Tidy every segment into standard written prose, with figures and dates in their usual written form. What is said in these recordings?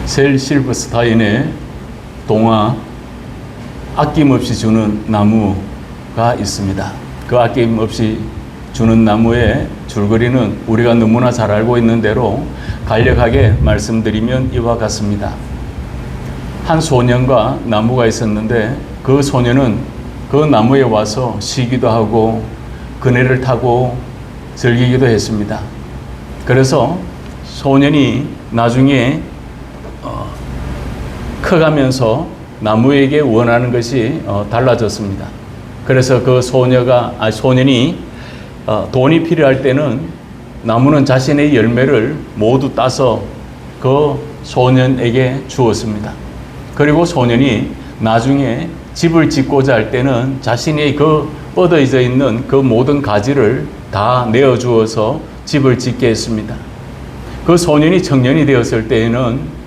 셀 실버스타인의 동화 아낌없이 주는 나무가 있습니다. 그 아낌없이 주는 나무의 줄거리는 우리가 너무나 잘 알고 있는 대로 간략하게 말씀드리면 이와 같습니다. 한 소년과 나무가 있었는데 그 소년은 그 나무에 와서 쉬기도 하고 그네를 타고 즐기기도 했습니다. 그래서 소년이 나중에 커가면서 나무에게 원하는 것이 달라졌습니다. 그래서 그 소년이 돈이 필요할 때는 나무는 자신의 열매를 모두 따서 그 소년에게 주었습니다. 그리고 소년이 나중에 집을 짓고자 할 때는 자신이 그 뻗어져 있는 그 모든 가지를 다 내어주어서 집을 짓게 했습니다. 그 소년이 청년이 되었을 때에는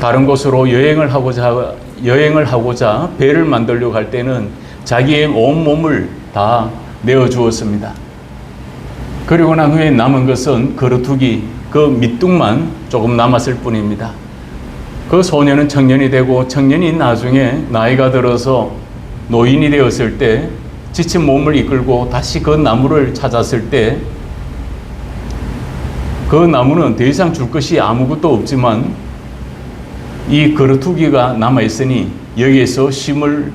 다른 곳으로 여행을 하고자 배를 만들려고 할 때는 자기의 온 몸을 다 내어주었습니다. 그리고 난 후에 남은 것은 거루투기, 그 밑둥만 조금 남았을 뿐입니다. 그 소년은 청년이 되고 청년이 나중에 나이가 들어서 노인이 되었을 때 지친 몸을 이끌고 다시 그 나무를 찾았을 때 그 나무는 더 이상 줄 것이 아무것도 없지만 이 거루투기가 남아있으니 여기에서 쉼을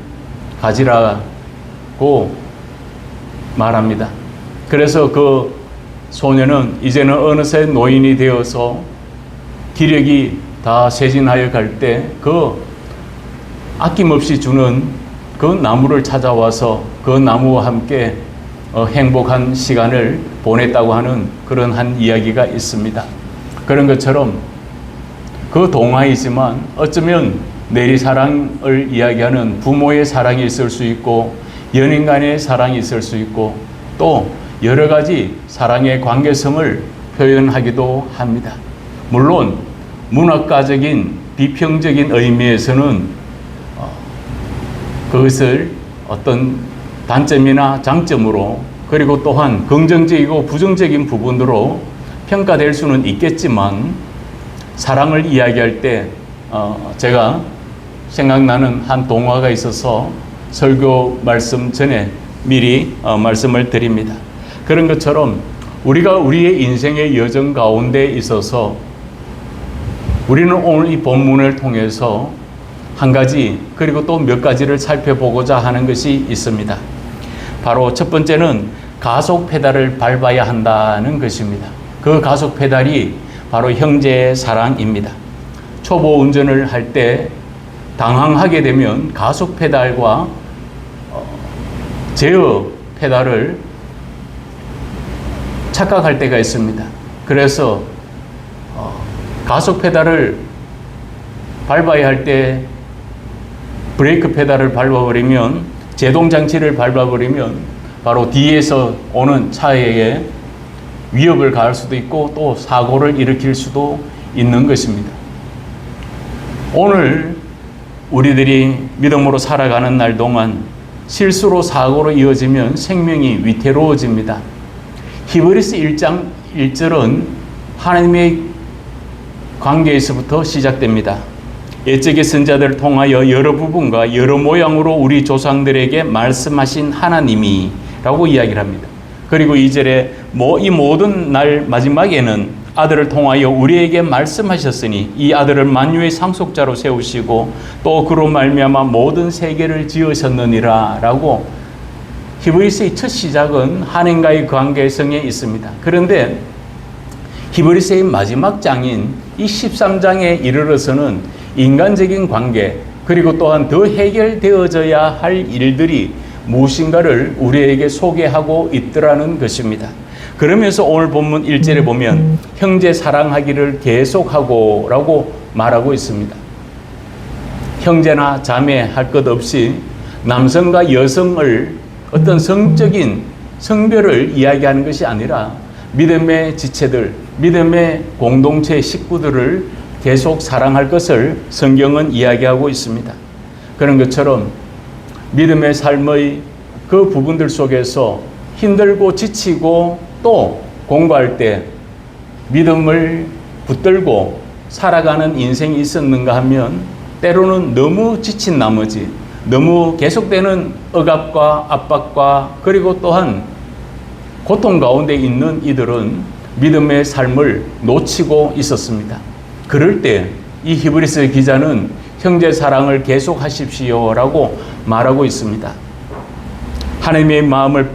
가지라고 말합니다. 그래서 그 소년은 이제는 어느새 노인이 되어서 기력이 다 쇠진하여 갈 때 그 아낌없이 주는 그 나무를 찾아와서 그 나무와 함께 행복한 시간을 보냈다고 하는 그런 한 이야기가 있습니다. 그런 것처럼 그 동화이지만 어쩌면 내리사랑을 이야기하는 부모의 사랑이 있을 수 있고 연인 간의 사랑이 있을 수 있고 또 여러 가지 사랑의 관계성을 표현하기도 합니다. 물론 문학가적인 비평적인 의미에서는 그것을 어떤 단점이나 장점으로 그리고 또한 긍정적이고 부정적인 부분으로 평가될 수는 있겠지만 사랑을 이야기할 때 제가 생각나는 한 동화가 있어서 설교 말씀 전에 미리 말씀을 드립니다. 그런 것처럼 우리가 우리의 인생의 여정 가운데 있어서 우리는 오늘 이 본문을 통해서 한 가지 그리고 또 몇 가지를 살펴보고자 하는 것이 있습니다. 바로 첫 번째는 가속 페달을 밟아야 한다는 것입니다. 그 가속 페달이 바로 형제의 사랑입니다. 초보 운전을 할 때 당황하게 되면 가속 페달과 제어 페달을 착각할 때가 있습니다. 그래서 가속 페달을 밟아야 할 때 브레이크 페달을 밟아버리면 제동 장치를 밟아버리면 바로 뒤에서 오는 차에게 위협을 가할 수도 있고 또 사고를 일으킬 수도 있는 것입니다. 오늘 우리들이 믿음으로 살아가는 날 동안 실수로 사고로 이어지면 생명이 위태로워집니다. 히브리서 1장 1절은 하나님의 관계에서부터 시작됩니다. 옛적의 선자들을 통하여 여러 부분과 여러 모양으로 우리 조상들에게 말씀하신 하나님이 라고 이야기를 합니다. 그리고 2절에 이 모든 날 마지막에는 아들을 통하여 우리에게 말씀하셨으니 이 아들을 만유의 상속자로 세우시고 또 그로 말미암아 모든 세계를 지으셨느니라 라고 히브리서의 첫 시작은 하나님과의 관계성에 있습니다. 그런데 히브리서의 마지막 장인 이 13장에 이르러서는 인간적인 관계 그리고 또한 더 해결되어져야 할 일들이 무엇인가를 우리에게 소개하고 있더라는 것입니다. 그러면서 오늘 본문 1절에 보면 형제 사랑하기를 계속하고 라고 말하고 있습니다. 형제나 자매 할 것 없이 남성과 여성을 어떤 성적인 성별을 이야기하는 것이 아니라 믿음의 지체들, 믿음의 공동체 식구들을 계속 사랑할 것을 성경은 이야기하고 있습니다. 그런 것처럼 믿음의 삶의 그 부분들 속에서 힘들고 지치고 또 공부할 때 믿음을 붙들고 살아가는 인생이 있었는가 하면 때로는 너무 지친 나머지 너무 계속되는 억압과 압박과 그리고 또한 고통 가운데 있는 이들은 믿음의 삶을 놓치고 있었습니다. 그럴 때 이 히브리서 기자는 형제 사랑을 계속하십시오라고 말하고 있습니다. 하나님의 마음을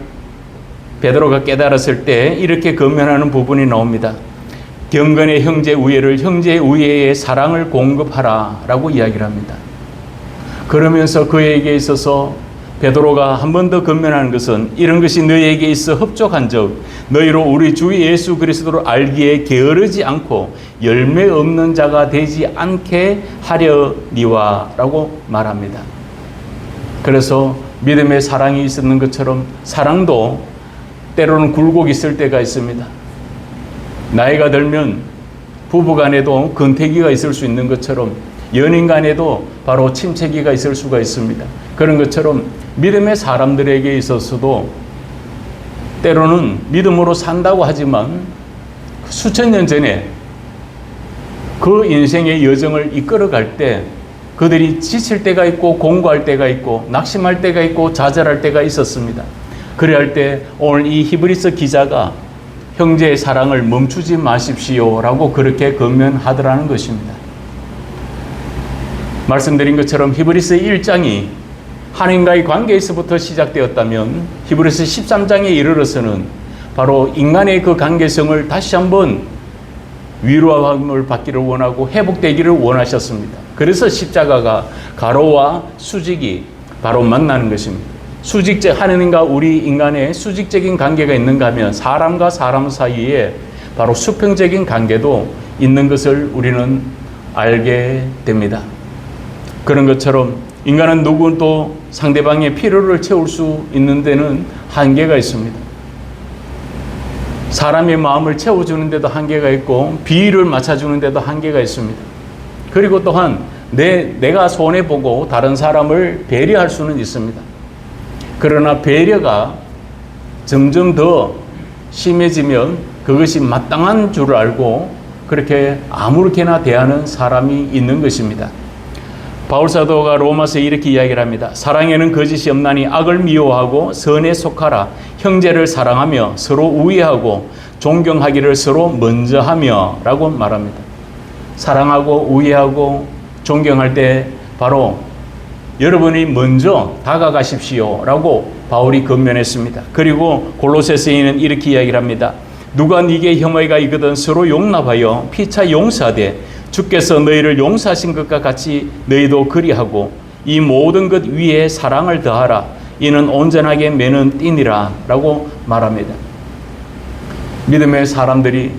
베드로가 깨달았을 때 이렇게 권면하는 부분이 나옵니다. 경건의 형제 우애를 형제 우애의 사랑을 공급하라 라고 이야기를 합니다. 그러면서 그에게 있어서 베드로가 한 번 더 권면하는 것은 이런 것이 너희에게 있어 흡족한 적 너희로 우리 주 예수 그리스도를 알기에 게으르지 않고 열매 없는 자가 되지 않게 하려니와 라고 말합니다. 그래서 믿음의 사랑이 있었는 것처럼 사랑도 때로는 굴곡이 있을 때가 있습니다. 나이가 들면 부부간에도 권태기가 있을 수 있는 것처럼 연인 간에도 바로 침체기가 있을 수가 있습니다. 그런 것처럼 믿음의 사람들에게 있어서도 때로는 믿음으로 산다고 하지만 수천 년 전에 그 인생의 여정을 이끌어갈 때 그들이 지칠 때가 있고 공고할 때가 있고 낙심할 때가 있고 좌절할 때가 있었습니다. 그래야 할 때 오늘 이 히브리서 기자가 형제의 사랑을 멈추지 마십시오라고 그렇게 권면하더라는 것입니다. 말씀드린 것처럼 히브리서 1장이 하나님과의 관계에서부터 시작되었다면 히브리서 13장에 이르러서는 바로 인간의 그 관계성을 다시 한번 위로함을 받기를 원하고 회복되기를 원하셨습니다. 그래서 십자가가 가로와 수직이 바로 만나는 것입니다. 수직적 하나님과 우리 인간의 수직적인 관계가 있는가 하면 사람과 사람 사이에 바로 수평적인 관계도 있는 것을 우리는 알게 됩니다. 그런 것처럼 인간은 누구도 상대방의 필요를 채울 수 있는 데는 한계가 있습니다. 사람의 마음을 채워주는 데도 한계가 있고 비위를 맞춰주는 데도 한계가 있습니다. 그리고 또한 내가 손해보고 다른 사람을 배려할 수는 있습니다. 그러나 배려가 점점 더 심해지면 그것이 마땅한 줄 알고 그렇게 아무렇게나 대하는 사람이 있는 것입니다. 바울사도가 로마서에 이렇게 이야기를 합니다. 사랑에는 거짓이 없나니 악을 미워하고 선에 속하라. 형제를 사랑하며 서로 우애하고 존경하기를 서로 먼저 하며 라고 말합니다. 사랑하고 우애하고 존경할 때 바로 여러분이 먼저 다가가십시오 라고 바울이 권면했습니다. 그리고 골로새서에는 이렇게 이야기를 합니다. 누가 네게 혐의가 있거든 서로 용납하여 피차 용서하되 주께서 너희를 용서하신 것과 같이 너희도 그리하고 이 모든 것 위에 사랑을 더하라. 이는 온전하게 매는 띠니라 라고 말합니다. 믿음의 사람들이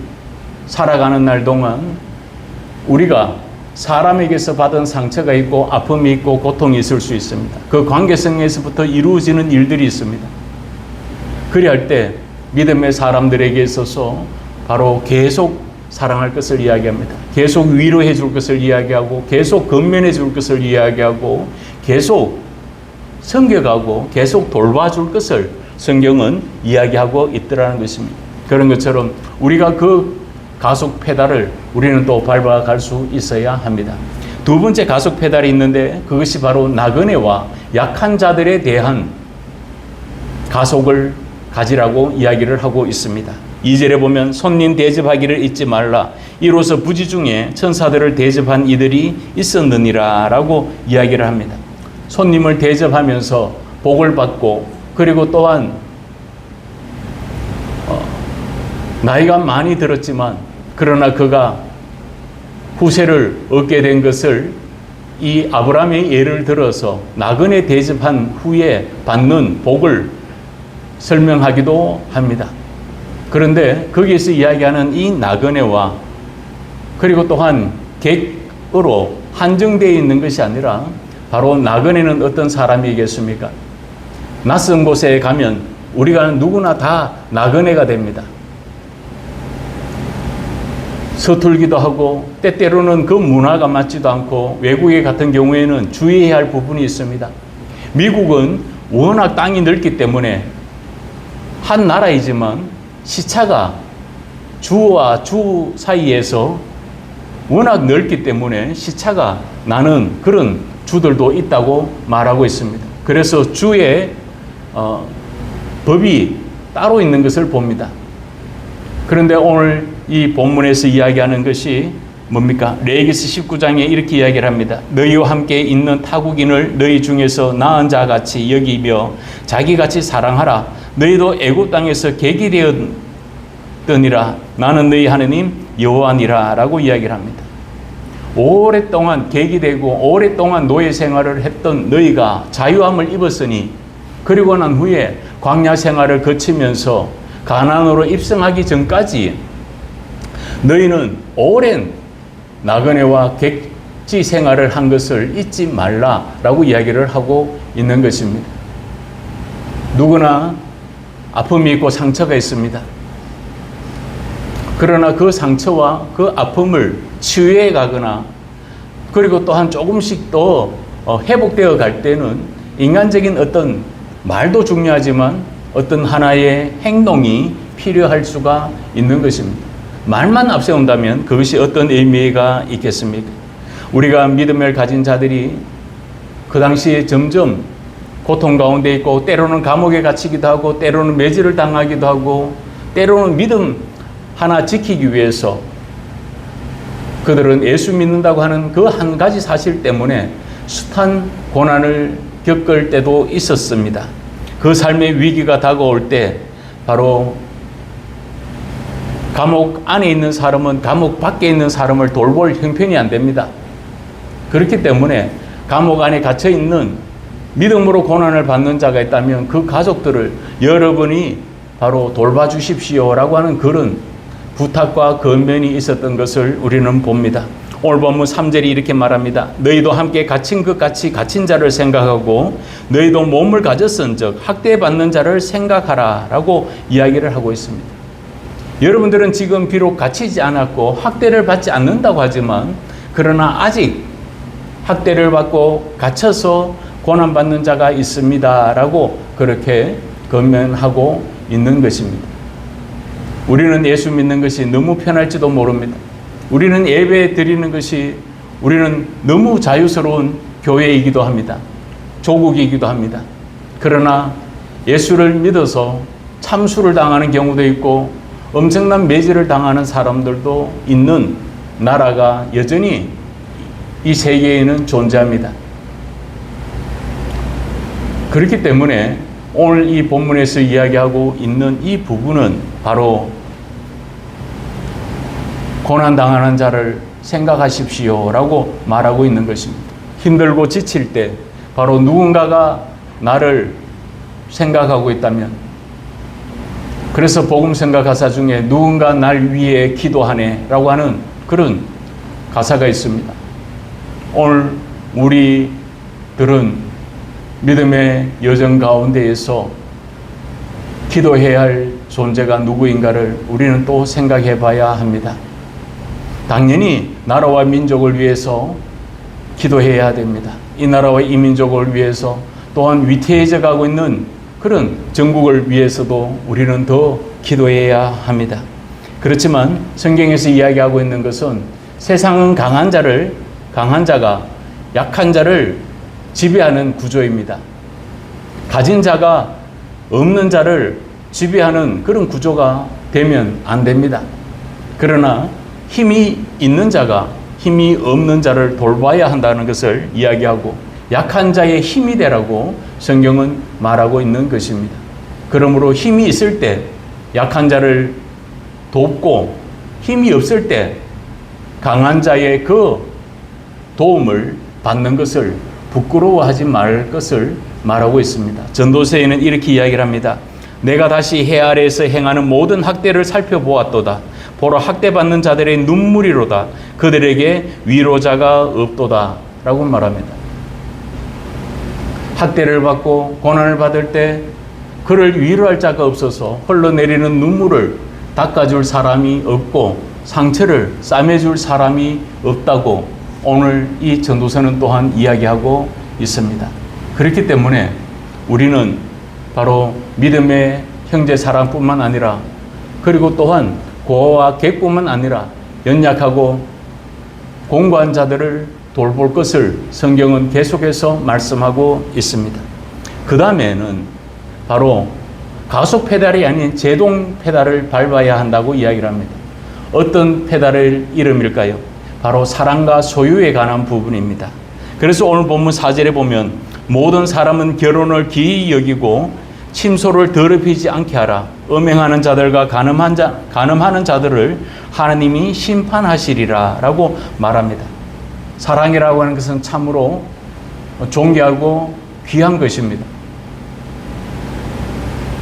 살아가는 날 동안 우리가 사람에게서 받은 상처가 있고 아픔이 있고 고통이 있을 수 있습니다. 그 관계성에서부터 이루어지는 일들이 있습니다. 그리할 때 믿음의 사람들에게 있어서 바로 계속 사랑할 것을 이야기합니다. 계속 위로해 줄 것을 이야기하고 계속 건면해 줄 것을 이야기하고 계속 섬겨가고 계속 돌봐줄 것을 성경은 이야기하고 있더라는 것입니다. 그런 것처럼 우리가 그 가속 페달을 우리는 또 밟아갈 수 있어야 합니다. 두 번째 가속 페달이 있는데 그것이 바로 나그네와 약한 자들에 대한 가속을 가지라고 이야기를 하고 있습니다. 2절에 보면 손님 대접하기를 잊지 말라. 이로써 부지 중에 천사들을 대접한 이들이 있었느니라 라고 이야기를 합니다. 손님을 대접하면서 복을 받고 그리고 또한 나이가 많이 들었지만 그러나 그가 후세를 얻게 된 것을 이 아브라함의 예를 들어서 나그네 대접한 후에 받는 복을 설명하기도 합니다. 그런데 거기에서 이야기하는 이 나그네와 그리고 또한 객으로 한정되어 있는 것이 아니라 바로 나그네는 어떤 사람이겠습니까? 낯선 곳에 가면 우리가 누구나 다 나그네가 됩니다. 서툴기도 하고 때때로는 그 문화가 맞지도 않고 외국에 같은 경우에는 주의해야 할 부분이 있습니다. 미국은 워낙 땅이 넓기 때문에 한 나라이지만 시차가 주와 주 사이에서 워낙 넓기 때문에 시차가 나는 그런 주들도 있다고 말하고 있습니다. 그래서 주의 법이 따로 있는 것을 봅니다. 그런데 오늘 이 본문에서 이야기하는 것이 뭡니까? 레위기서 19장에 이렇게 이야기를 합니다. 너희와 함께 있는 타국인을 너희 중에서 나은 자같이 여기며 자기같이 사랑하라. 너희도 애굽 땅에서 객이 되었더니라. 나는 너희 하느님 여호와니라 라고 이야기를 합니다. 오랫동안 객이 되고 오랫동안 노예 생활을 했던 너희가 자유함을 입었으니, 그리고 난 후에 광야 생활을 거치면서 가나안으로 입성하기 전까지 너희는 오랜 나그네와 객지 생활을 한 것을 잊지 말라라고 이야기를 하고 있는 것입니다. 누구나 아픔이 있고 상처가 있습니다. 그러나 그 상처와 그 아픔을 치유해 가거나, 그리고 또한 조금씩 더 회복되어 갈 때는 인간적인 어떤 말도 중요하지만 어떤 하나의 행동이 필요할 수가 있는 것입니다. 말만 앞세운다면 그것이 어떤 의미가 있겠습니까? 우리가 믿음을 가진 자들이 그 당시에 점점 고통 가운데 있고, 때로는 감옥에 갇히기도 하고, 때로는 매질을 당하기도 하고, 때로는 믿음 하나 지키기 위해서 그들은 예수 믿는다고 하는 그 한 가지 사실 때문에 숱한 고난을 겪을 때도 있었습니다. 그 삶의 위기가 다가올 때 바로 감옥 안에 있는 사람은 감옥 밖에 있는 사람을 돌볼 형편이 안 됩니다. 그렇기 때문에 감옥 안에 갇혀 있는 믿음으로 고난을 받는 자가 있다면 그 가족들을 여러분이 바로 돌봐주십시오라고 하는 그런 부탁과 권면이 있었던 것을 우리는 봅니다. 오늘 본문 3절이 이렇게 말합니다. 너희도 함께 갇힌 것 같이 갇힌 자를 생각하고 너희도 몸을 가졌은즉 학대받는 자를 생각하라 라고 이야기를 하고 있습니다. 여러분들은 지금 비록 갇히지 않았고 학대를 받지 않는다고 하지만, 그러나 아직 학대를 받고 갇혀서 고난받는 자가 있습니다 라고 그렇게 권면하고 있는 것입니다. 우리는 예수 믿는 것이 너무 편할지도 모릅니다. 우리는 예배 드리는 것이 우리는 너무 자유스러운 교회이기도 합니다. 조국이기도 합니다. 그러나 예수를 믿어서 참수를 당하는 경우도 있고 엄청난 매질을 당하는 사람들도 있는 나라가 여전히 이 세계에는 존재합니다. 그렇기 때문에 오늘 이 본문에서 이야기하고 있는 이 부분은 바로 고난당하는 자를 생각하십시오 라고 말하고 있는 것입니다. 힘들고 지칠 때 바로 누군가가 나를 생각하고 있다면, 그래서 복음성가 가사 중에 누군가 날 위해 기도하네 라고 하는 그런 가사가 있습니다. 오늘 우리들은 믿음의 여정 가운데에서 기도해야 할 존재가 누구인가를 우리는 또 생각해 봐야 합니다. 당연히 나라와 민족을 위해서 기도해야 됩니다. 이 나라와 이 민족을 위해서, 또한 위태해져 가고 있는 그런 전국을 위해서도 우리는 더 기도해야 합니다. 그렇지만 성경에서 이야기하고 있는 것은 세상은 강한 자가 약한 자를 지배하는 구조입니다. 가진 자가 없는 자를 지배하는 그런 구조가 되면 안 됩니다. 그러나 힘이 있는 자가 힘이 없는 자를 돌봐야 한다는 것을 이야기하고 약한 자의 힘이 되라고 성경은 말하고 있는 것입니다. 그러므로 힘이 있을 때 약한 자를 돕고 힘이 없을 때 강한 자의 그 도움을 받는 것을 부끄러워하지 말 것을 말하고 있습니다. 전도서에는 이렇게 이야기를 합니다. 내가 다시 해 아래에서 행하는 모든 학대를 살펴보았도다. 보라 학대받는 자들의 눈물이로다. 그들에게 위로자가 없도다 라고 말합니다. 학대를 받고 고난을 받을 때 그를 위로할 자가 없어서 흘러내리는 눈물을 닦아줄 사람이 없고 상처를 싸매줄 사람이 없다고 오늘 이 전도서는 또한 이야기하고 있습니다. 그렇기 때문에 우리는 바로 믿음의 형제 사랑뿐만 아니라, 그리고 또한 고아와 객뿐만 아니라 연약하고 공고한 자들을 돌볼 것을 성경은 계속해서 말씀하고 있습니다. 그 다음에는 바로 가속 페달이 아닌 제동 페달을 밟아야 한다고 이야기를 합니다. 어떤 페달의 이름일까요? 바로 사랑과 소유에 관한 부분입니다. 그래서 오늘 본문 4절에 보면 모든 사람은 결혼을 기이 여기고 침소를 더럽히지 않게 하라. 음행하는 자들과 간음하는 자들을 하나님이 심판하시리라 라고 말합니다. 사랑이라고 하는 것은 참으로 존귀하고 귀한 것입니다.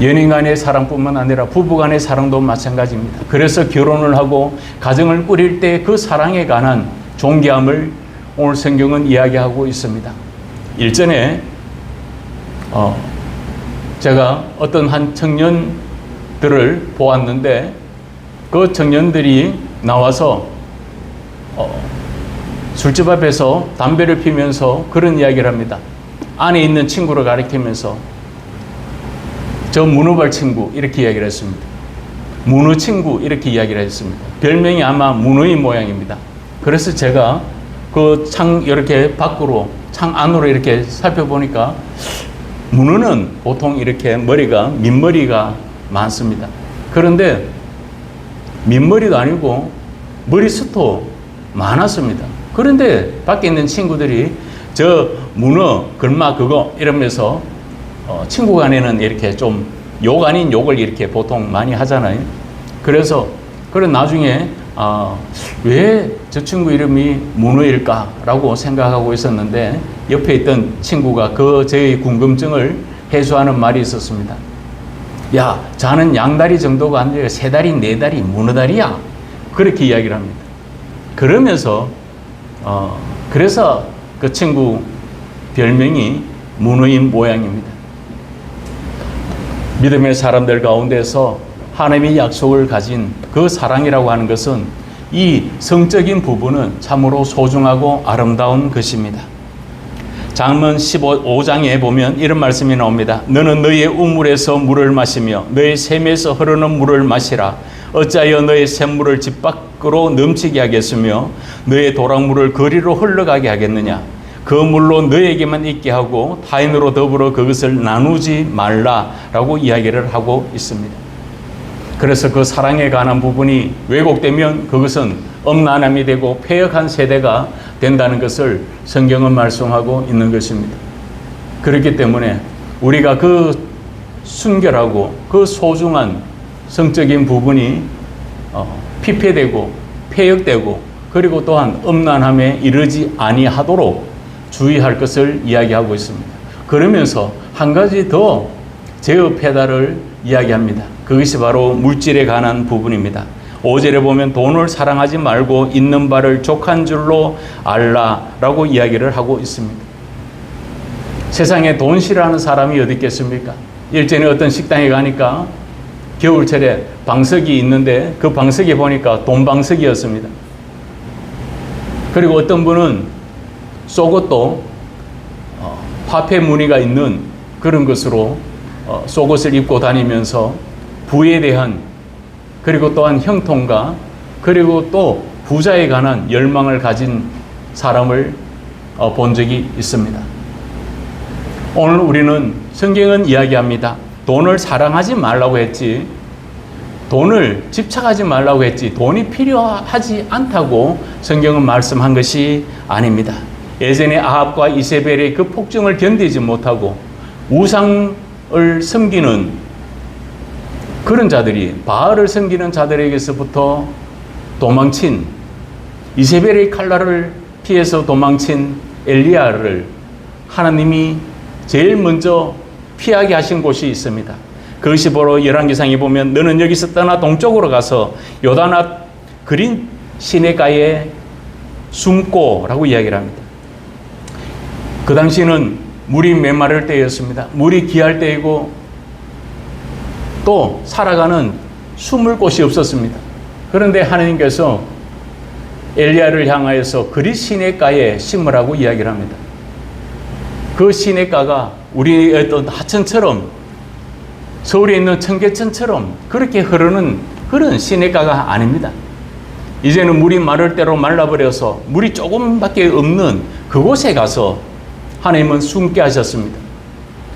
연인 간의 사랑뿐만 아니라 부부 간의 사랑도 마찬가지입니다. 그래서 결혼을 하고 가정을 꾸릴 때 그 사랑에 관한 존귀함을 오늘 성경은 이야기하고 있습니다. 일전에 제가 어떤 한 청년들을 보았는데 그 청년들이 나와서 술집 앞에서 담배를 피면서 그런 이야기를 합니다. 안에 있는 친구를 가리키면서 저 문어발 친구 이렇게 이야기를 했습니다. 문어 친구 이렇게 이야기를 했습니다. 별명이 아마 문어인 모양입니다. 그래서 제가 그 창 이렇게 밖으로 창 안으로 이렇게 살펴보니까 문어는 보통 이렇게 머리가 민머리가 많습니다. 그런데 민머리도 아니고 머리숱도 많았습니다. 그런데 밖에 있는 친구들이 저 문어 글마 그거 이러면서 친구 간에는 이렇게 좀 욕 아닌 욕을 이렇게 보통 많이 하잖아요. 그래서 나중에 왜 저 친구 이름이 문어일까라고 생각하고 있었는데 옆에 있던 친구가 저의 궁금증을 해소하는 말이 있었습니다. 야, 자는 양다리 정도가 아니라 세 다리, 네 다리, 문어다리야. 그렇게 이야기를 합니다. 그러면서 그래서 그 친구 별명이 문어인 모양입니다. 믿음의 사람들 가운데서 하나님의 약속을 가진 그 사랑이라고 하는 것은 이 성적인 부분은 참으로 소중하고 아름다운 것입니다. 잠언 15장에 보면 이런 말씀이 나옵니다. 너는 너의 우물에서 물을 마시며 너의 샘에서 흐르는 물을 마시라. 어찌하여 너의 샘물을 집 밖으로 넘치게 하겠으며 너의 도랑물을 거리로 흘러가게 하겠느냐. 그 물로 너에게만 있게 하고 타인으로 더불어 그것을 나누지 말라라고 이야기를 하고 있습니다. 그래서 그 사랑에 관한 부분이 왜곡되면 그것은 엄난함이 되고 폐역한 세대가 된다는 것을 성경은 말씀하고 있는 것입니다. 그렇기 때문에 우리가 그 순결하고 그 소중한 성적인 부분이 피폐되고 폐역되고 그리고 또한 엄난함에 이르지 아니하도록 주의할 것을 이야기하고 있습니다. 그러면서 한 가지 더 제어 페달을 이야기합니다. 그것이 바로 물질에 관한 부분입니다. 5절에 보면 돈을 사랑하지 말고 있는 바를 족한 줄로 알라라고 이야기를 하고 있습니다. 세상에 돈 싫어하는 사람이 어디 있겠습니까? 일전에 어떤 식당에 가니까 겨울철에 방석이 있는데 그 방석에 보니까 돈방석이었습니다. 그리고 어떤 분은 속옷도 화폐 무늬가 있는 그런 것으로 속옷을 입고 다니면서 부에 대한 그리고 또한 형통과 그리고 또 부자에 관한 열망을 가진 사람을 본 적이 있습니다. 오늘 우리는 성경은 이야기합니다. 돈을 사랑하지 말라고 했지 돈을 집착하지 말라고 했지 돈이 필요하지 않다고 성경은 말씀한 것이 아닙니다. 예전에 아합과 이세벨의 그 폭정을 견디지 못하고 우상을 섬기는 그런 자들이 바알을 섬기는 자들에게서부터 도망친 이세벨의 칼날을 피해서 도망친 엘리야를 하나님이 제일 먼저 피하게 하신 곳이 있습니다. 그것이 바로 열왕기상에 보면 너는 여기서 떠나 동쪽으로 가서 요단 앞 그린 시내가에 숨고라고 이야기를 합니다. 그 당시는 물이 메마를 때였습니다. 물이 귀할 때이고 또 살아가는 숨을 곳이 없었습니다. 그런데 하나님께서 엘리야를 향하여서 그리 시냇가에 심으라고 이야기를 합니다. 그 시냇가가 우리 어떤 하천처럼 서울에 있는 청계천처럼 그렇게 흐르는 그런 시냇가가 아닙니다. 이제는 물이 마를 대로 말라버려서 물이 조금밖에 없는 그곳에 가서 하나님은 숨게 하셨습니다.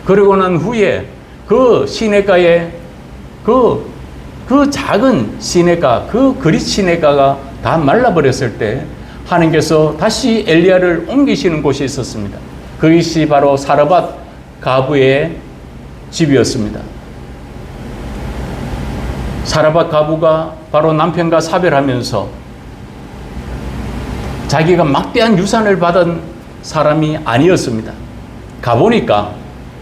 그리고 난 후에 그 시냇가에 그 작은 시냇가, 그 그릿 시냇가가 다 말라버렸을 때 하나님께서 다시 엘리야를 옮기시는 곳이 있었습니다. 그것이 바로 사르밧 가부의 집이었습니다. 사르밧 가부가 바로 남편과 사별하면서 자기가 막대한 유산을 받은 사람이 아니었습니다. 가보니까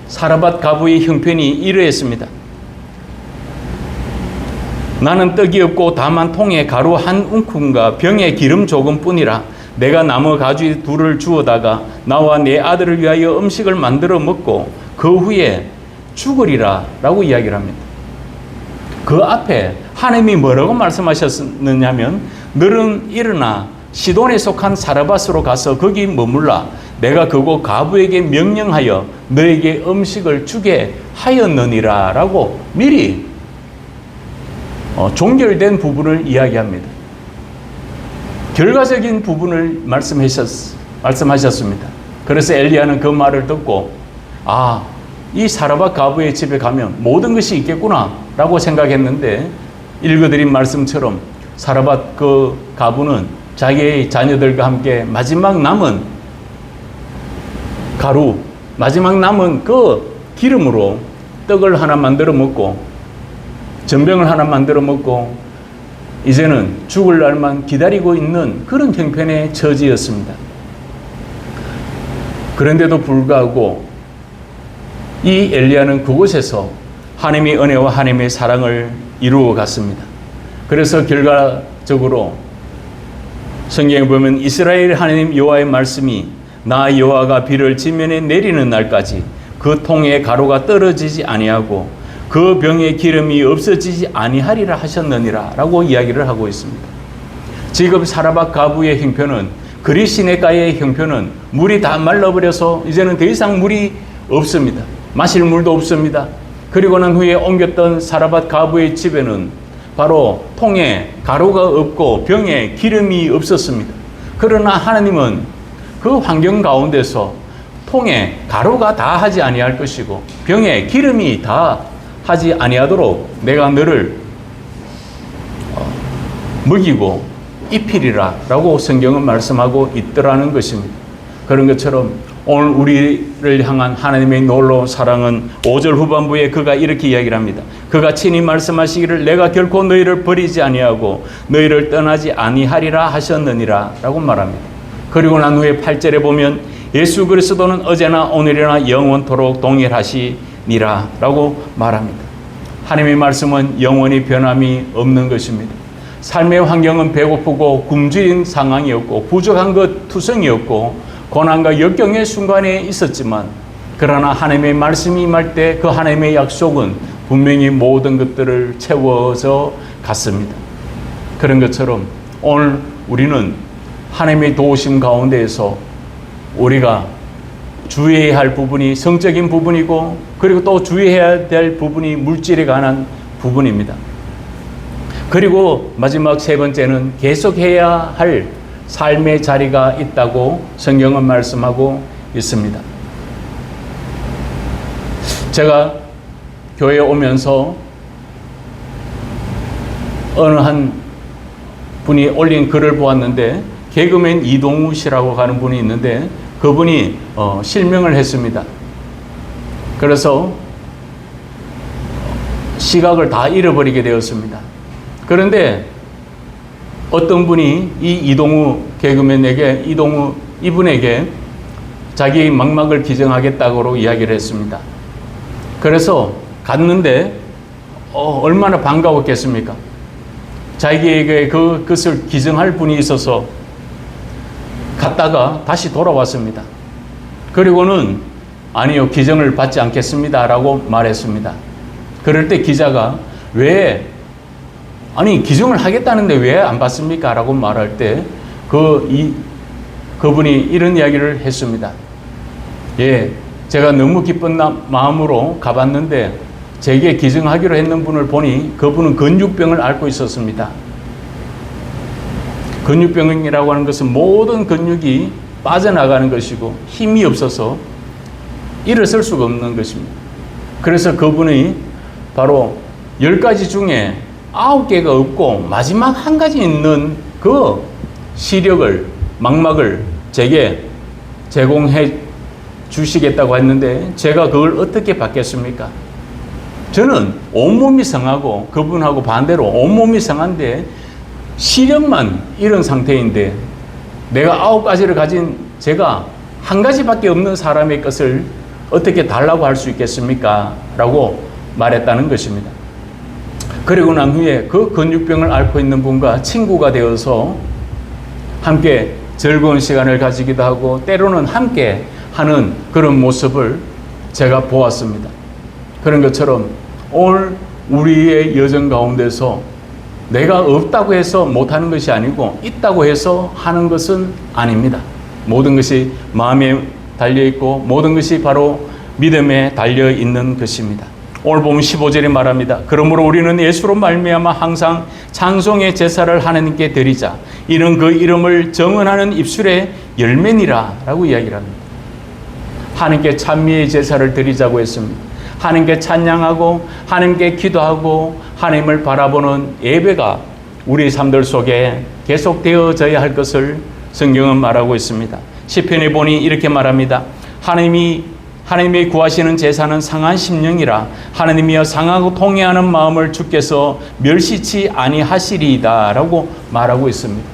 사르밧 가부의 형편이 이러했습니다. 나는 떡이 없고 다만 통에 가루 한 움큼과 병에 기름 조금뿐이라 내가 나무 가지 둘을 주워다가 나와 내 아들을 위하여 음식을 만들어 먹고 그 후에 죽으리라 라고 이야기를 합니다. 그 앞에 하나님이 뭐라고 말씀하셨느냐면 너는 일어나 시돈에 속한 사르밧으로 가서 거기 머물라 내가 그곳 가부에게 명령하여 너에게 음식을 주게 하였느니라 라고 미리 종결된 부분을 이야기합니다. 결과적인 부분을 말씀하셨습니다. 그래서 엘리야는 그 말을 듣고 이 사르밧 가부의 집에 가면 모든 것이 있겠구나 라고 생각했는데 읽어드린 말씀처럼 사르밧 그 가부는 자기의 자녀들과 함께 마지막 남은 가루, 마지막 남은 그 기름으로 떡을 하나 만들어 먹고 전병을 하나 만들어 먹고 이제는 죽을 날만 기다리고 있는 그런 형편의 처지였습니다. 그런데도 불구하고 이 엘리야는 그곳에서 하나님의 은혜와 하나님의 사랑을 이루어 갔습니다. 그래서 결과적으로 성경에 보면 이스라엘 하나님 여호와의 말씀이 나 여호와가 비를 지면에 내리는 날까지 그 통에 가루가 떨어지지 아니하고 그 병에 기름이 없어지지 아니하리라 하셨느니라 라고 이야기를 하고 있습니다. 지금 사르밧 가부의 형편은 그릿 시냇가의 형편은 물이 다 말라버려서 이제는 더 이상 물이 없습니다. 마실 물도 없습니다. 그리고 난 후에 옮겼던 사르밧 가부의 집에는 바로 통에 가루가 없고 병에 기름이 없었습니다. 그러나 하나님은 그 환경 가운데서 통에 가루가 다 하지 아니할 것이고 병에 기름이 다 하지 아니하도록 내가 너를 먹이고 입히리라 라고 성경은 말씀하고 있더라는 것입니다. 그런 것처럼 오늘 우리를 향한 하나님의 놀라운 사랑은 5절 후반부에 그가 이렇게 이야기를 합니다. 그가 친히 말씀하시기를 내가 결코 너희를 버리지 아니하고 너희를 떠나지 아니하리라 하셨느니라 라고 말합니다. 그리고 난 후에 8절에 보면 예수 그리스도는 어제나 오늘이나 영원토록 동일하시니라 라고 말합니다. 하나님의 말씀은 영원히 변함이 없는 것입니다. 삶의 환경은 배고프고 굶주린 상황이었고 부족한 것 투성이었고 고난과 역경의 순간에 있었지만 그러나 하나님의 말씀이 임할 때 그 하나님의 약속은 분명히 모든 것들을 채워서 갔습니다. 그런 것처럼 오늘 우리는 하나님의 도우심 가운데에서 우리가 주의해야 할 부분이 성적인 부분이고 그리고 또 주의해야 될 부분이 물질에 관한 부분입니다. 그리고 마지막 세 번째는 계속해야 할 삶의 자리가 있다고 성경은 말씀하고 있습니다. 제가 교회에 오면서 어느 한 분이 올린 글을 보았는데 개그맨 이동우 씨라고 하는 분이 있는데 그분이 실명을 했습니다. 그래서 시각을 다 잃어버리게 되었습니다. 그런데 어떤 분이 이 이동우 개그맨에게 이분에게 자기 망막을 기증하겠다고 이야기를 했습니다. 그래서 갔는데 얼마나 반가웠겠습니까? 자기에게 그것을 기증할 분이 있어서 갔다가 다시 돌아왔습니다. 그리고는 아니요, 기증을 받지 않겠습니다 라고 말했습니다. 그럴 때 기자가 기증을 하겠다는데 왜 안 받습니까? 라고 말할 때 그분이 이런 이야기를 했습니다. 예, 제가 너무 기쁜 마음으로 가봤는데 제게 기증하기로 했는 분을 보니 그분은 근육병을 앓고 있었습니다. 근육병이라고 하는 것은 모든 근육이 빠져나가는 것이고 힘이 없어서 일어설 수가 없는 것입니다. 그래서 그분이 바로 10가지 중에 9개가 없고 마지막 한 가지 있는 그 시력을, 망막을 제게 제공해 주시겠다고 했는데 제가 그걸 어떻게 받겠습니까? 저는 온몸이 상하고 그분하고 반대로 온몸이 상한데 시력만 이런 상태인데 내가 9가지를 가진 제가 한 가지밖에 없는 사람의 것을 어떻게 달라고 할 수 있겠습니까? 라고 말했다는 것입니다. 그리고 난 후에 그 근육병을 앓고 있는 분과 친구가 되어서 함께 즐거운 시간을 가지기도 하고 때로는 함께 하는 그런 모습을 제가 보았습니다. 그런 것처럼 오늘 우리의 여정 가운데서 내가 없다고 해서 못하는 것이 아니고 있다고 해서 하는 것은 아닙니다. 모든 것이 마음에 달려있고 모든 것이 바로 믿음에 달려있는 것입니다. 오늘 보면 15절에 말합니다. 그러므로 우리는 예수로 말미암아 항상 찬송의 제사를 하나님께 드리자. 이는 그 이름을 정언하는 입술의 열매니라 라고 이야기를 합니다. 하나님께 찬미의 제사를 드리자고 했습니다. 하나님께 찬양하고 하나님께 기도하고 하나님을 바라보는 예배가 우리 삶들 속에 계속되어져야 할 것을 성경은 말하고 있습니다. 시편에 보니 이렇게 말합니다. 하나님이 구하시는 제사는 상한 심령이라 하나님이여 상하고 통회하는 마음을 주께서 멸시치 아니하시리이다 라고 말하고 있습니다.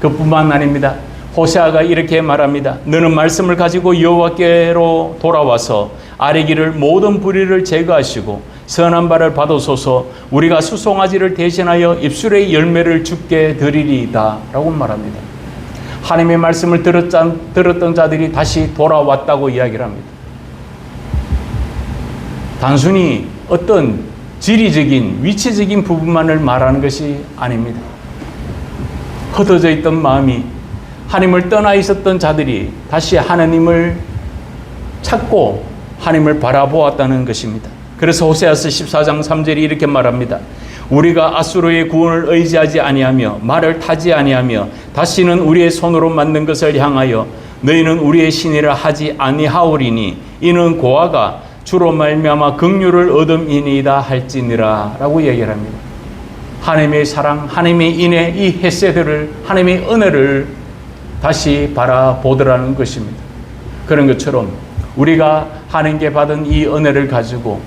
그뿐만 아닙니다. 호세아가 이렇게 말합니다. 너는 말씀을 가지고 여호와께로 돌아와서 아뢰기를 모든 불의를 제거하시고 선한 바를 받으소서 우리가 수송아지를 대신하여 입술의 열매를 주께 드리리이다 라고 말합니다. 하나님의 말씀을 들었던 자들이 다시 돌아왔다고 이야기를 합니다. 단순히 어떤 지리적인 위치적인 부분만을 말하는 것이 아닙니다. 흩어져 있던 마음이 하나님을 떠나 있었던 자들이 다시 하나님을 찾고 하나님을 바라보았다는 것입니다. 그래서 호세아서 14장 3절이 이렇게 말합니다. 우리가 아수르의 구원을 의지하지 아니하며 말을 타지 아니하며 다시는 우리의 손으로 만든 것을 향하여 너희는 우리의 신이라 하지 아니하오리니 이는 고아가 주로 말미암아 긍휼을 얻음이니이다 할지니라 라고 얘기를 합니다. 하나님의 사랑, 하나님의 인애, 이 헤세드를 하나님의 은혜를 다시 바라보더라는 것입니다. 그런 것처럼 우리가 하나님께 받은 이 은혜를 가지고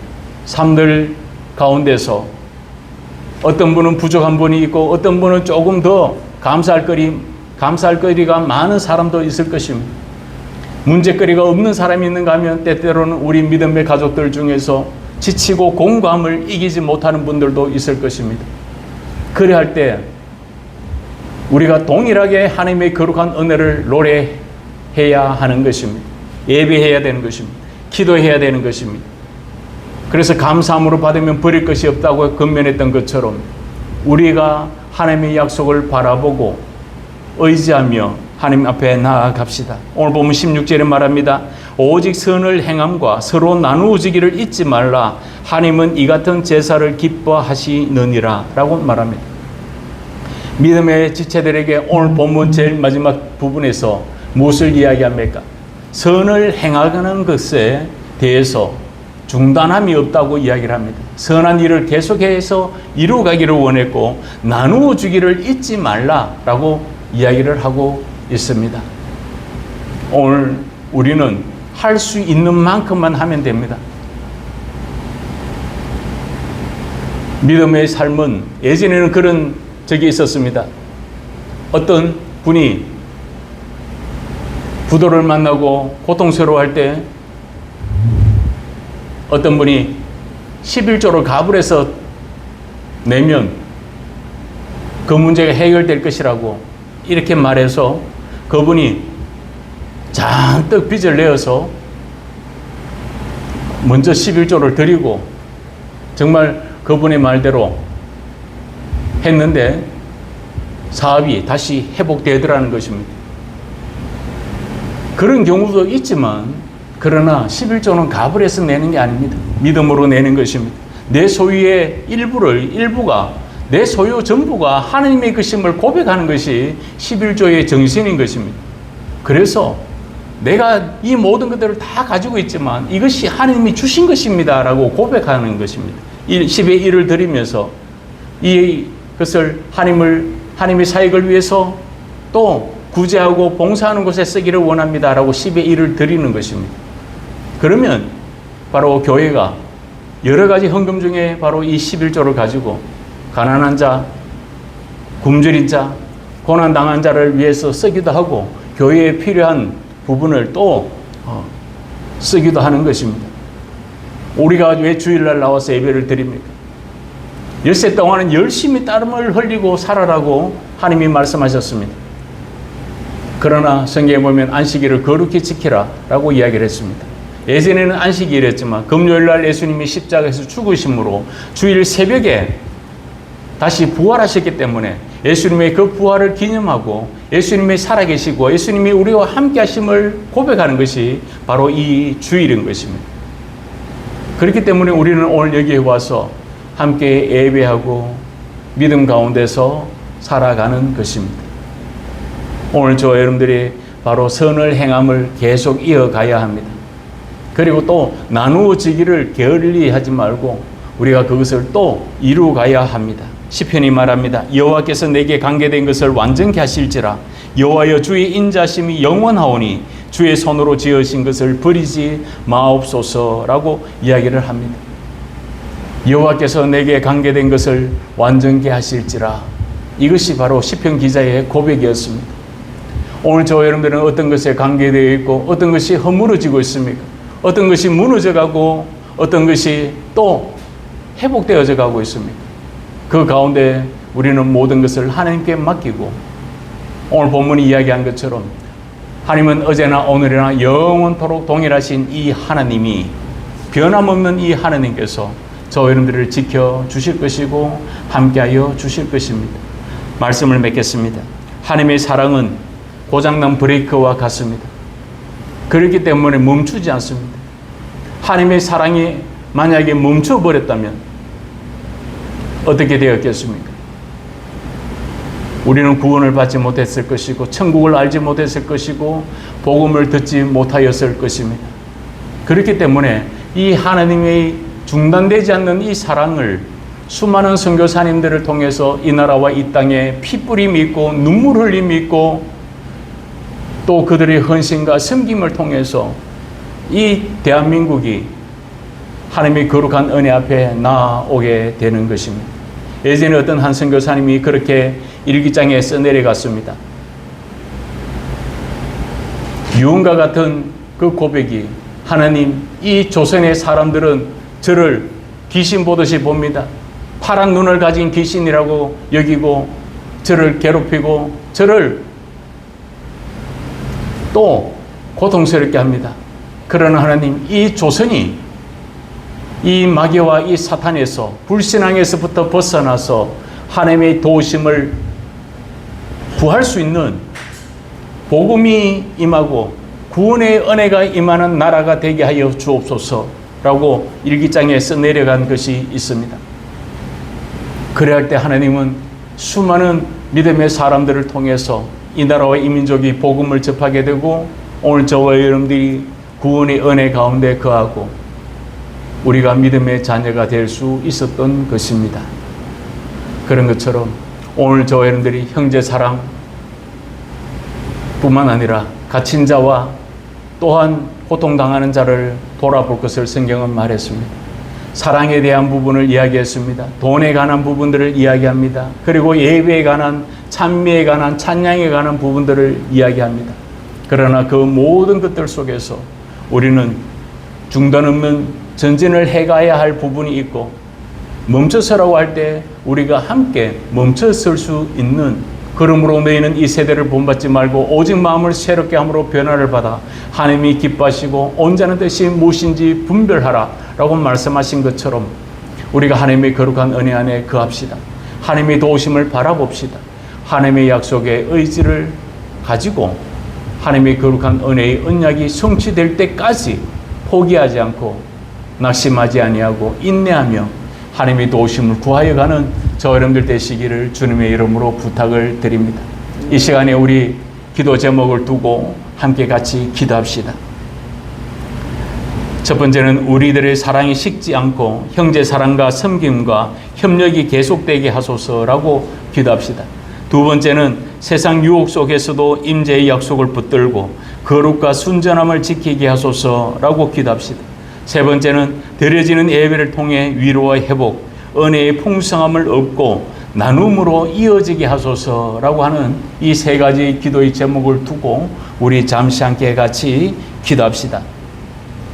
삶들 가운데서 어떤 분은 부족한 분이 있고 어떤 분은 조금 더 감사할 거리가 많은 사람도 있을 것입니다. 문제거리가 없는 사람이 있는가 하면 때때로는 우리 믿음의 가족들 중에서 지치고 공감을 이기지 못하는 분들도 있을 것입니다. 그래 할 때 우리가 동일하게 하나님의 거룩한 은혜를 노래해야 하는 것입니다. 예배해야 되는 것입니다. 기도해야 되는 것입니다. 그래서 감사함으로 받으면 버릴 것이 없다고 건면했던 것처럼 우리가 하나님의 약속을 바라보고 의지하며 하나님 앞에 나아갑시다. 오늘 보면 16절에 말합니다. 오직 선을 행함과 서로 나누어지기를 잊지 말라. 하나님은 이 같은 제사를 기뻐하시느니라 라고 말합니다. 믿음의 지체들에게 오늘 본문 제일 마지막 부분에서 무엇을 이야기합니까? 선을 행하는 것에 대해서 중단함이 없다고 이야기를 합니다. 선한 일을 계속해서 이루어가기를 원했고 나누어 주기를 잊지 말라라고 이야기를 하고 있습니다. 오늘 우리는 할 수 있는 만큼만 하면 됩니다. 믿음의 삶은 예전에는 그런 적이 있었습니다. 어떤 분이 부도를 만나고 고통스러워할 때 어떤 분이 11조를 가불해서 내면 그 문제가 해결될 것이라고 이렇게 말해서 그분이 잔뜩 빚을 내어서 먼저 11조를 드리고 정말 그분의 말대로 했는데 사업이 다시 회복되더라는 것입니다. 그런 경우도 있지만 그러나 11조는 가불해서 내는 게 아닙니다. 믿음으로 내는 것입니다. 내 소유의 일부가 내 소유 전부가 하나님의 것임을 고백하는 것이 11조의 정신인 것입니다. 그래서 내가 이 모든 것들을 다 가지고 있지만 이것이 하나님이 주신 것입니다 라고 고백하는 것입니다. 10의 1을 드리면서 이것을 하나님의 사역을 위해서 또 구제하고 봉사하는 곳에 쓰기를 원합니다 라고 10의 1을 드리는 것입니다. 그러면 바로 교회가 여러 가지 헌금 중에 바로 이 11조를 가지고 가난한 자, 굶주린 자, 고난당한 자를 위해서 쓰기도 하고 교회에 필요한 부분을 또 쓰기도 하는 것입니다. 우리가 왜 주일날 나와서 예배를 드립니까? 엿새 동안은 열심히 땀을 흘리고 살아라고 하나님이 말씀하셨습니다. 그러나 성경에 보면 안식일을 거룩히 지키라 라고 이야기를 했습니다. 예전에는 안식일이었지만 금요일날 예수님이 십자가에서 죽으심으로 주일 새벽에 다시 부활하셨기 때문에 예수님의 그 부활을 기념하고 예수님이 살아계시고 예수님이 우리와 함께 하심을 고백하는 것이 바로 이 주일인 것입니다. 그렇기 때문에 우리는 오늘 여기에 와서 함께 예배하고 믿음 가운데서 살아가는 것입니다. 오늘 저와 여러분들이 바로 선을 행함을 계속 이어가야 합니다. 그리고 또 나누어지기를 게을리하지 말고 우리가 그것을 또 이루어가야 합니다. 시편이 말합니다. 여호와께서 내게 관계된 것을 완전케 하실지라. 여호와여 주의 인자심이 영원하오니 주의 손으로 지으신 것을 버리지 마옵소서라고 이야기를 합니다. 여호와께서 내게 관계된 것을 완전케 하실지라. 이것이 바로 시편 기자의 고백이었습니다. 오늘 저와 여러분들은 어떤 것에 관계되어 있고 어떤 것이 허물어지고 있습니까? 어떤 것이 무너져가고 어떤 것이 또 회복되어져 가고 있습니다. 그 가운데 우리는 모든 것을 하나님께 맡기고 오늘 본문이 이야기한 것처럼 하나님은 어제나 오늘이나 영원토록 동일하신 이 하나님이 변함없는 이 하나님께서 저와 여러분들을 지켜주실 것이고 함께하여 주실 것입니다. 말씀을 맺겠습니다. 하나님의 사랑은 고장난 브레이크와 같습니다. 그렇기 때문에 멈추지 않습니다. 하나님의 사랑이 만약에 멈춰버렸다면 어떻게 되었겠습니까? 우리는 구원을 받지 못했을 것이고 천국을 알지 못했을 것이고 복음을 듣지 못하였을 것입니다. 그렇기 때문에 이 하나님의 중단되지 않는 이 사랑을 수많은 선교사님들을 통해서 이 나라와 이 땅에 피뿌림이 있고 눈물 흘림이 있고 또 그들의 헌신과 섬김을 통해서 이 대한민국이 하나님의 거룩한 은혜 앞에 나아오게 되는 것입니다. 예전에 어떤 한 선교사님이 그렇게 일기장에 써내려갔습니다. 유언과 같은 그 고백이 하나님, 이 조선의 사람들은 저를 귀신 보듯이 봅니다. 파란 눈을 가진 귀신이라고 여기고 저를 괴롭히고 저를 또 고통스럽게 합니다. 그러나 하나님, 이 조선이 이 마귀와 이 사탄에서 불신앙에서부터 벗어나서 하나님의 도우심을 구할 수 있는 복음이 임하고 구원의 은혜가 임하는 나라가 되게 하여 주옵소서라고 일기장에 써내려간 것이 있습니다. 그래야 할 때 하나님은 수많은 믿음의 사람들을 통해서 이 나라와 이 민족이 복음을 접하게 되고 오늘 저와 여러분들이 구원의 은혜 가운데 거하고 우리가 믿음의 자녀가 될 수 있었던 것입니다. 그런 것처럼 오늘 저와 여러분들이 형제 사랑 뿐만 아니라 갇힌 자와 또한 고통당하는 자를 돌아볼 것을 성경은 말했습니다. 사랑에 대한 부분을 이야기했습니다. 돈에 관한 부분들을 이야기합니다. 그리고 예배에 관한, 찬미에 관한, 찬양에 관한 부분들을 이야기합니다. 그러나 그 모든 것들 속에서 우리는 중단 없는 전진을 해가야 할 부분이 있고 멈춰서라고 할 때 우리가 함께 멈춰설 수 있는, 그러므로 너희는 이 세대를 본받지 말고 오직 마음을 새롭게 함으로 변화를 받아 하나님이 기뻐하시고 온전한 뜻이 무엇인지 분별하라 라고 말씀하신 것처럼 우리가 하나님의 거룩한 은혜 안에 거합시다. 하나님의 도우심을 바라봅시다. 하나님의 약속의 의지를 가지고 하나님의 거룩한 은혜의 언약이 성취될 때까지 포기하지 않고 낙심하지 아니하고 인내하며 하나님의 도우심을 구하여 가는 저 여러분들 되시기를 주님의 이름으로 부탁을 드립니다. 이 시간에 우리 기도 제목을 두고 함께 같이 기도합시다. 첫 번째는 우리들의 사랑이 식지 않고 형제 사랑과 섬김과 협력이 계속되게 하소서라고 기도합시다. 두 번째는 세상 유혹 속에서도 임재의 약속을 붙들고 거룩과 순전함을 지키게 하소서라고 기도합시다. 세 번째는 드려지는 예배를 통해 위로와 회복, 은혜의 풍성함을 얻고 나눔으로 이어지게 하소서라고 하는 이 세 가지 기도의 제목을 두고 우리 잠시 함께 같이 기도합시다.